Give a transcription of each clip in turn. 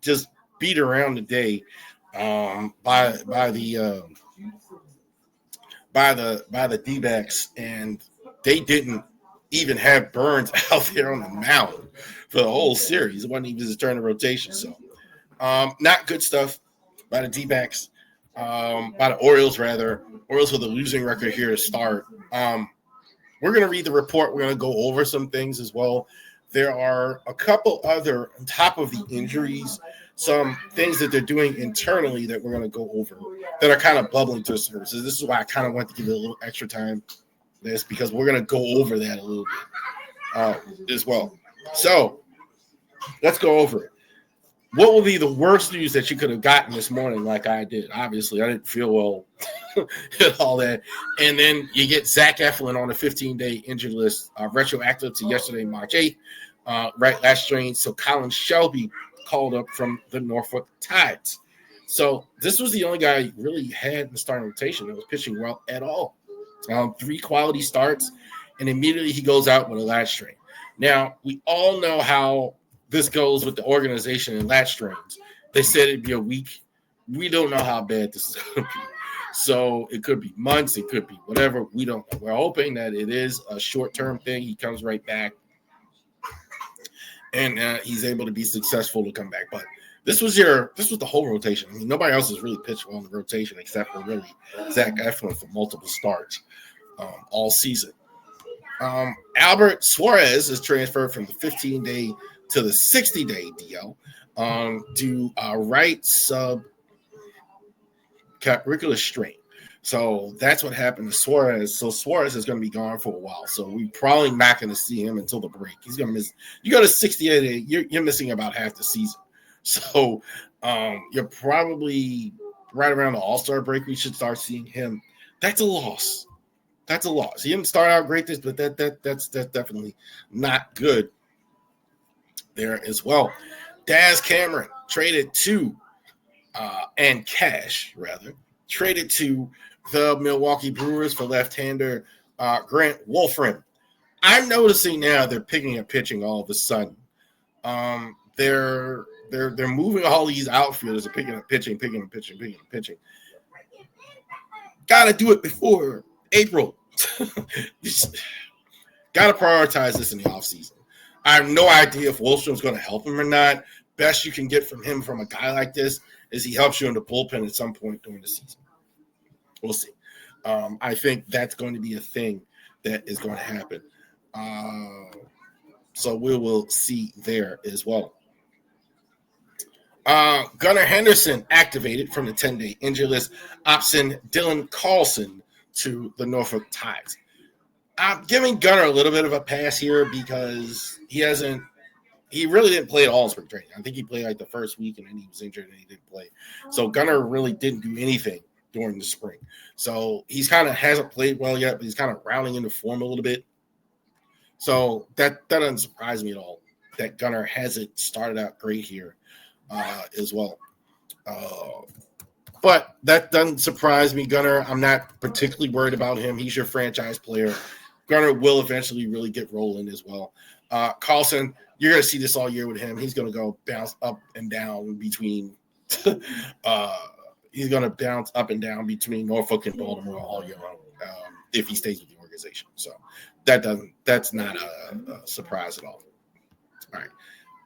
just beat around today by the D-backs, and they didn't even have Burns out there on the mound for the whole series. It wasn't even his turn of rotation. So not good stuff by the D-backs, by the Orioles, rather. Orioles with a losing record here to start. We're going to read the report. We're going to go over some things as well. There are a couple other, on top of the injuries, some things that they're doing internally that we're going to go over that are kind of bubbling to the surface. This is why I kind of want to give it a little extra time, this, because we're going to go over that a little bit as well. So let's go over it. What will be the worst news that you could have gotten this morning like I did? Obviously, I didn't feel well all that. And then you get Zach Eflin on a 15-day injured list, retroactive to yesterday, March 8th, right last strain. So Colin Shelby called up from the Norfolk Tides. So this was the only guy he really had in the starting rotation that was pitching well at all. 3 quality starts, and immediately he goes out with a latch strain. Now, we all know how this goes with the organization and latch strains. They said it'd be a week. We don't know how bad this is going to be. So it could be months. It could be whatever. We don't know. We're hoping that it is a short-term thing. He comes right back, and he's able to be successful to come back. But this was the whole rotation. I mean, nobody else has really pitched well in the rotation except for really Zach Eflin for multiple starts all season. Albert Suárez is transferred from the 15-day to the 60-day DL due right subcapsular strain. So that's what happened to Suárez. So Suárez is going to be gone for a while. So we're probably not going to see him until the break. He's going to miss. You go to 68, you're missing about half the season. So you're probably right around the All-Star break. We should start seeing him. That's a loss. That's a loss. He didn't start out great, but that's definitely not good there as well. Daz Cameron traded to and Cash rather traded to the Milwaukee Brewers for left-hander Grant Wolfram. I'm noticing now they're picking up pitching all of a sudden. They're moving all these outfielders and picking up pitching. Got to do it before April. Got to prioritize this in the offseason. I have no idea if Wolfstrom's going to help him or not. Best you can get from him from a guy like this is he helps you in the bullpen at some point during the season. We'll see. I think that's going to be a thing that is going to happen. So we will see there as well. Gunnar Henderson activated from the 10-day injury list. Option Dylan Carlson to the Norfolk Tides. I'm giving Gunnar a little bit of a pass here because he really didn't play at all in spring training. I think he played like the first week and then he was injured and he didn't play. So Gunnar really didn't do anything during the spring. So he's kind of hasn't played well yet, but he's kind of rounding into form a little bit. So that doesn't surprise me at all that Gunnar hasn't started out great here as well. But that doesn't surprise me. Gunnar, I'm not particularly worried about him. He's your franchise player. Gunnar will eventually really get rolling as well. Carlson, you're going to see this all year with him. He's going to go bounce up and down between he's going to bounce up and down between Norfolk and Baltimore all year long if he stays with the organization. So that's not a surprise at all. All right.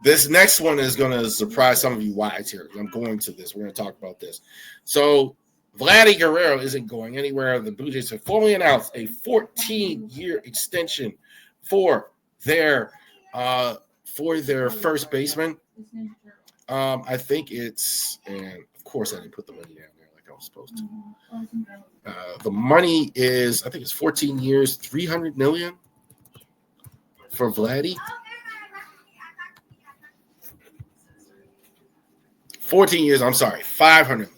This next one is going to surprise some of you wise here. I'm going to this. We're going to talk about this. So Vladdy Guerrero isn't going anywhere. The Blue Jays have formally announced a 14-year extension for their first baseman. I think it's, and of course I didn't put the money down there like I was supposed to. The money is, I think it's 14 years, $300 million for Vladdy. 14 years, I'm sorry, $500 million.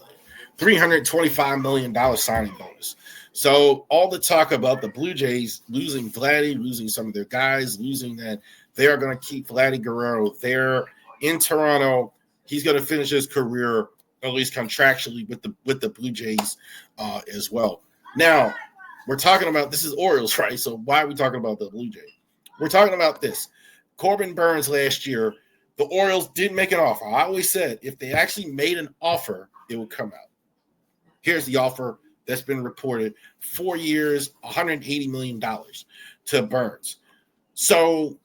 $325 million signing bonus. So all the talk about the Blue Jays losing Vladdy, losing some of their guys, losing that, they are going to keep Vladdy Guerrero there in Toronto. He's going to finish his career, at least contractually, with the Blue Jays as well. Now, we're talking about, this is Orioles, right? So why are we talking about the Blue Jays? We're talking about this. Corbin Burns last year The Orioles did make an offer. I always said if they actually made an offer, it would come out. Here's the offer that's been reported: 4 years, $180 million to Burns. So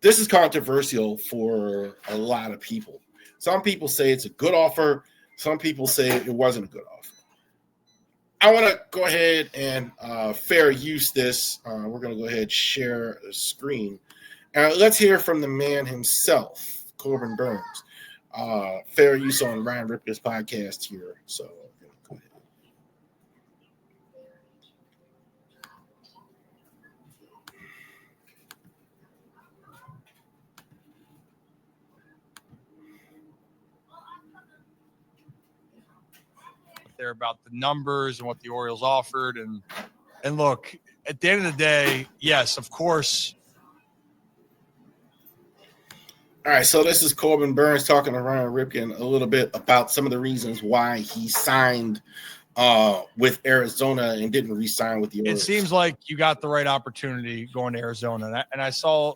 this is controversial for a lot of people. Some people say it's a good offer. Some people say it wasn't a good offer. I want to go ahead and fair use this. We're going to go ahead and share the screen. Let's hear from the man himself, Corbin Burns. Fair use on Ryan Ripker's podcast here. So go ahead. There about the numbers and what the Orioles offered. And look, at the end of the day, yes, of course. All right, so this is Corbin Burns talking to Ryan Ripken a little bit about some of the reasons why he signed with Arizona and didn't re-sign with the Orioles. It seems like you got the right opportunity going to Arizona. And I saw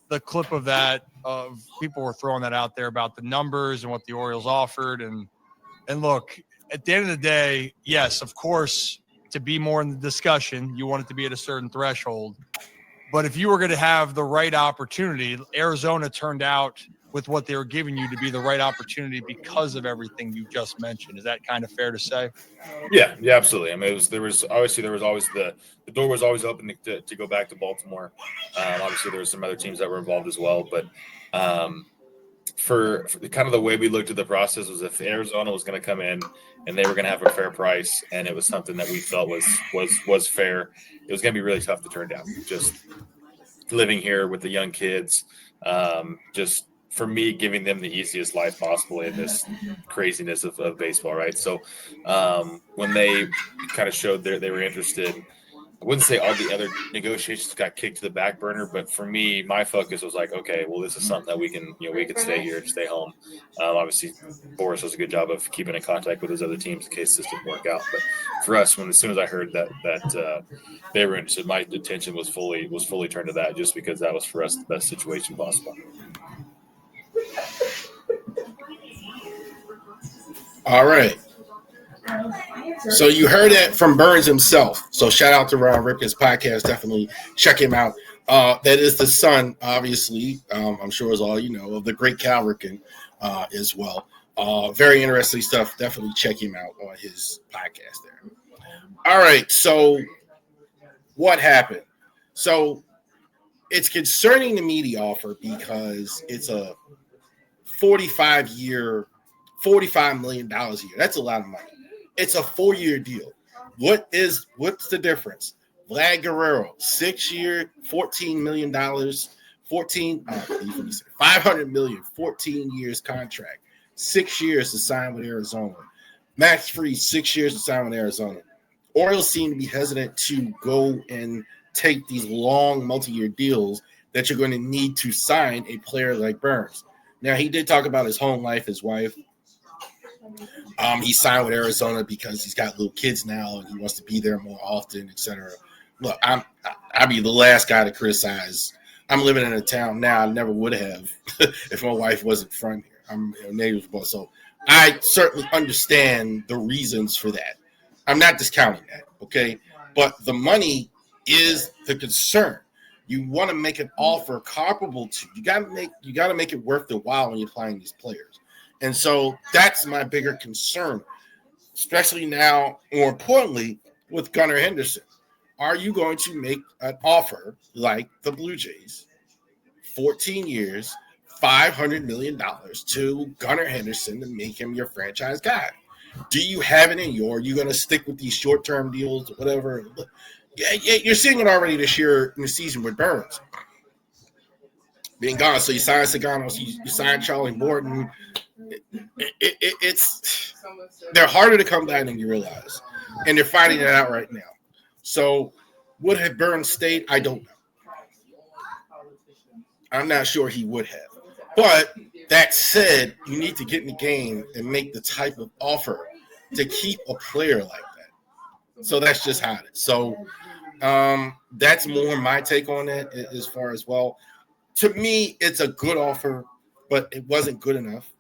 the clip of that, of people were throwing that out there about the numbers and what the Orioles offered. And look, at the end of the day, yes, of course, to be more in the discussion, you want it to be at a certain threshold. But if you were going to have the right opportunity, Arizona turned out with what they were giving you to be the right opportunity because of everything you just mentioned. Is that kind of fair to say? Yeah, absolutely. I mean, there was always the door was always open to go back to Baltimore. Obviously, there were some other teams that were involved as well, but for kind of the way we looked at the process was if Arizona was going to come in and they were going to have a fair price and it was something that we felt was fair, it was going to be really tough to turn down. Just living here with the young kids, just for me, giving them the easiest life possible in this craziness of baseball, right? So when they kind of showed they were interested, I wouldn't say all the other negotiations got kicked to the back burner, but for me, my focus was like, okay, well, this is something that we can stay here, stay home. Obviously, Boris does a good job of keeping in contact with his other teams in case this didn't work out. But for us, as soon as I heard that they were interested, my attention was fully turned to that, just because that was for us the best situation possible. All right. So you heard it from Burns himself. So shout out to Ryan Ripken's podcast. Definitely check him out. That is the son, obviously, I'm sure as all you know, of the great Cal Ripken as well. Very interesting stuff. Definitely check him out on his podcast there. All right. So what happened? So it's concerning to me, the offer, because it's a $45 million a year. That's a lot of money. It's a 4-year deal. What's the difference? Vlad Guerrero, 6 year, $14 million, $500 million, 14 years contract, 6 years to sign with Arizona. Max Fried, 6 years to sign with Arizona. Orioles seem to be hesitant to go and take these long multi-year deals that you're going to need to sign a player like Burns. Now, he did talk about his home life, his wife. He signed with Arizona because he's got little kids now and he wants to be there more often, etc. Look, I'd be the last guy to criticize. I'm living in a town now I never would have if my wife wasn't from here. I'm a native boy, so I certainly understand the reasons for that. I'm not discounting that, okay? But the money is the concern. You want to make an offer comparable to. You got to make it worth the while when you're playing these players. And so that's my bigger concern, especially now, more importantly, with Gunnar Henderson. Are you going to make an offer like the Blue Jays, 14 years, $500 million to Gunnar Henderson to make him your franchise guy? Do you have it in you, or are you going to stick with these short-term deals, whatever? Yeah, you're seeing it already this year in the season with Burns being gone. So you signed Sugano, you signed Charlie Morton. They're harder to come by than you realize, and they're finding it out right now. So would have Burns stayed? I don't know. I'm not sure he would have. But that said, you need to get in the game and make the type of offer to keep a player like that. So that's just how it is. So that's more my take on it as far as, well, to me, it's a good offer. but it wasn't good enough.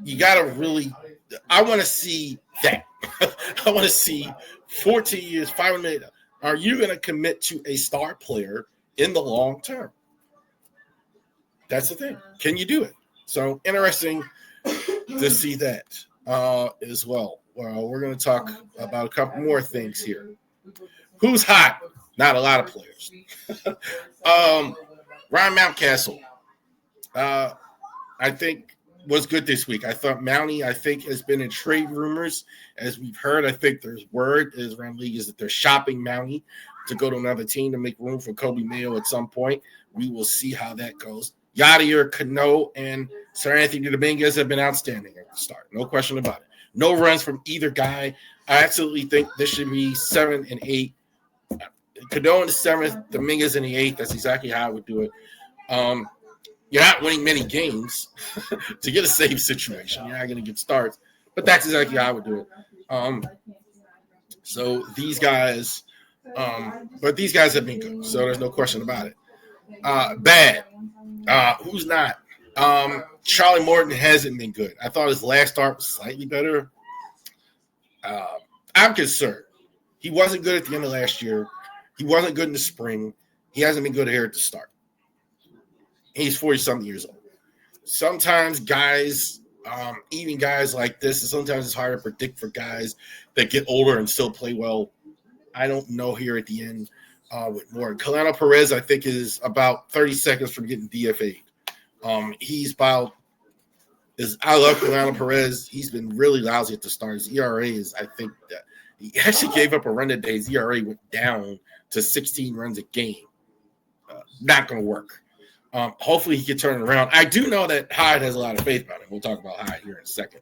You got to really – I want to see that. I want to see 14 years, $500 million. Are you going to commit to a star player in the long term? That's the thing. Can you do it? So interesting to see that as well. Well, we're going to talk about a couple more things here. Who's hot? Not a lot of players. Ryan Mountcastle, I think, was good this week. I thought Mountie, I think, has been in trade rumors. As we've heard, I think there's word is around league is that they're shopping Mountie to go to another team to make room for Kobe Mayo at some point. We will see how that goes. Yadier, Cano, and Seranthony Domínguez have been outstanding at the start. No question about it. No runs from either guy. I absolutely think this should be 7 and 8. Cano in the 7th, Domínguez in the 8th. That's exactly how I would do it. You're not winning many games to get a save situation. You're not going to get starts. But that's exactly how I would do it. So these guys but these guys have been good. So there's no question about it. Bad. Who's not? Charlie Morton hasn't been good. I thought his last start was slightly better. I'm concerned. He wasn't good at the end of last year. He wasn't good in the spring. He hasn't been good here at the start. He's 40-something years old. Sometimes guys, even guys like this, sometimes it's hard to predict for guys that get older and still play well. I don't know here at the end with Morton. Kalano Perez, I think, is about 30 seconds from getting DFA'd. He's about – I love Kalano Perez. He's been really lousy at the start. His ERA is, I think, that he actually gave up a run a day. His ERA went down to 16 runs a game. Not going to work. Hopefully he can turn it around. I do know that Hyde has a lot of faith about him. We'll talk about Hyde here in a second.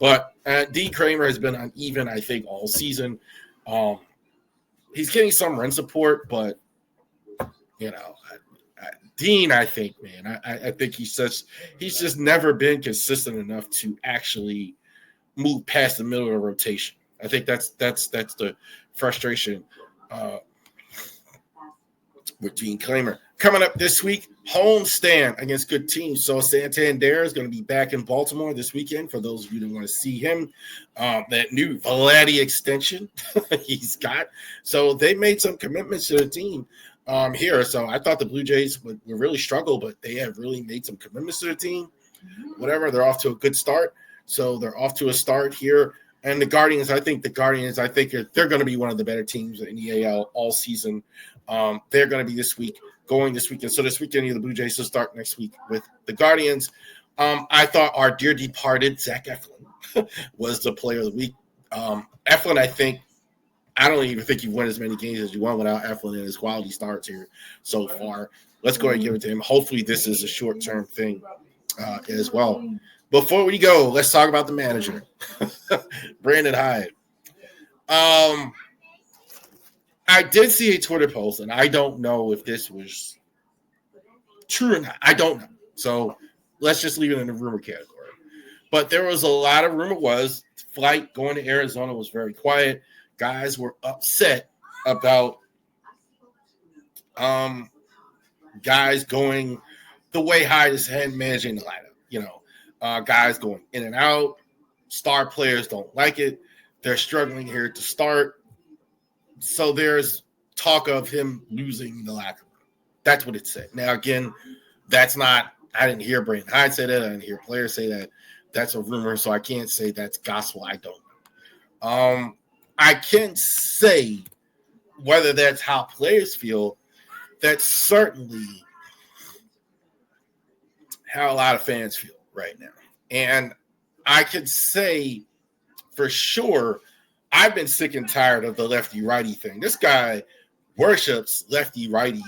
But D. Kremer has been uneven, I think, all season. He's getting some run support, but, Dean, I think, man, I think he's just never been consistent enough to actually move past the middle of the rotation. I think that's the frustration with Dean Kremer. Coming up this week, homestand against good teams. So Santander is going to be back in Baltimore this weekend. For those of you that want to see him, that new Vladdy extension he's got. So they made some commitments to the team here. So I thought the Blue Jays would really struggle, but they have really made some commitments to the team. Whatever, they're off to a good start. So they're off to a start here. And the Guardians, I think they're going to be one of the better teams in the AL all season. They're going to be going this weekend. So this weekend, the Blue Jays will start next week with the Guardians. I thought our dear departed Zach Eflin was the player of the week. Eflin, I don't even think you won as many games as you won without Eflin and his quality starts here so far. Let's go ahead and give it to him. Hopefully this is a short-term thing as well. Before we go, let's talk about the manager, Brandon Hyde. I did see a Twitter post, and I don't know if this was true or not. I don't know. So let's just leave it in the rumor category. But there was a lot of rumor flight going to Arizona was very quiet. Guys were upset about guys going the way Hyde is managing the lineup. Guys going in and out. Star players don't like it. They're struggling here to start. So there's talk of him losing the locker room. That's what it said. Now, again, that's not – I didn't hear Brandon Hyde say that. I didn't hear players say that. That's a rumor, so I can't say that's gospel. I don't know. I can't say whether that's how players feel. That's certainly how a lot of fans feel right now. And I could say for sure – I've been sick and tired of the lefty-righty thing. This guy worships lefty-righty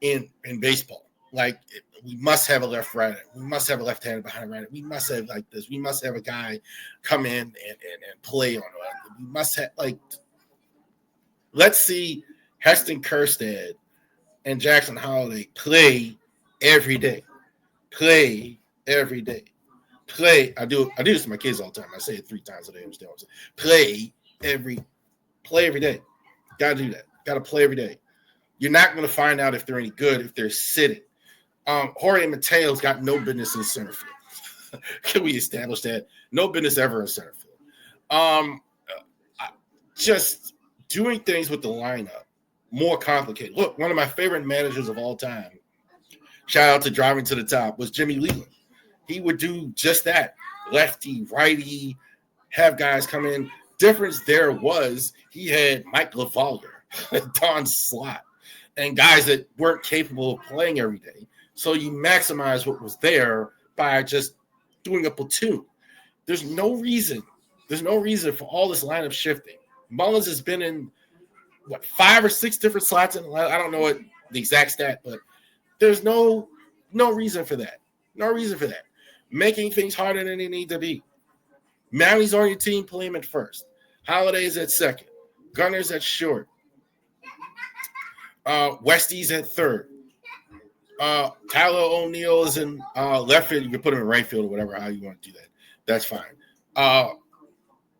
in baseball. Like, we must have a left-righter. We must have a left-handed behind righter. We must have like this. We must have a guy come in and play on it. We must have, let's see Heston Kjerstad and Jackson Holiday play every day. Play every day. Play. I do this to my kids all the time. I say it 3 times a day. Understand what I'm saying? Play every day. Got to do that. Got to play every day. You're not going to find out if they're any good if they're sitting. Jorge Mateo's got no business in center field. Can we establish that? No business ever in center field. Just doing things with the lineup more complicated. Look, one of my favorite managers of all time, shout out to Driving to the Top, was Jimmy Leland. He would do just that. Lefty, righty, have guys come in. Difference there was he had Mike LaValliere, Don Slott, and guys that weren't capable of playing every day. So you maximize what was there by just doing a platoon. There's no reason for all this lineup shifting. Mullins has been in, 5 or 6 different slots in the lineup. I don't know what the exact stat, but there's no reason for that. No reason for that. Making things harder than they need to be. Mounties on your team, play him at first. Holiday's at second. Gunner's at short. Westy's at third. Tyler O'Neill is in left field. You can put him in right field or whatever, how you want to do that. That's fine.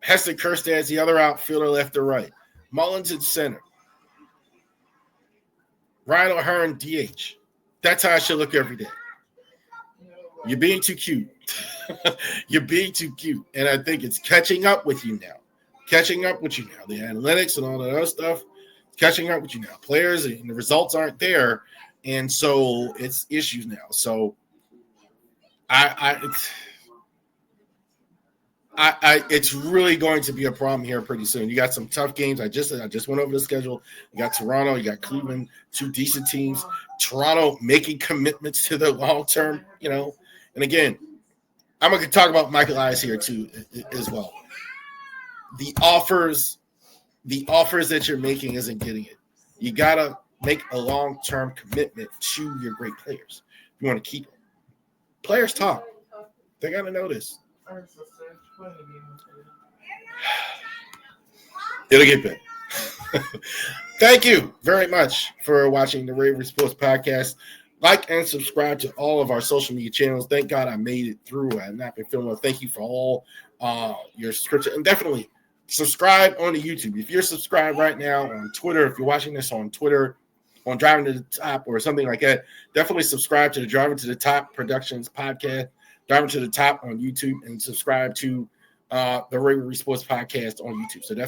Heston Kjerstad's the other outfielder, left or right. Mullins at center. Ryan O'Hearn, DH. That's how I should look every day. You're being too cute. You're being too cute. And I think it's catching up with you now. The analytics and all that other stuff, catching up with you now. Players and the results aren't there. And so it's issues now. So it's really going to be a problem here pretty soon. You got some tough games. I just went over the schedule. You got Toronto, you got Cleveland, 2 decent teams. Toronto making commitments to the long term, And again, I'm going to talk about Michael Elias here too as well. The offers that you're making isn't getting it. You got to make a long-term commitment to your great players. You want to keep them. Players talk. They got to know this. It'll get better. Thank you very much for watching the Raven Sports Podcast. Like and subscribe to all of our social media channels. Thank God I made it through. I have not been filming. Thank you for all your subscription. And definitely subscribe on the YouTube. If you're subscribed right now on Twitter, if you're watching this on Twitter, on Driving to the Top or something like that, definitely subscribe to the Driving to the Top Productions podcast, Driving to the Top on YouTube, and subscribe to the Raven Sports Podcast on YouTube. So definitely.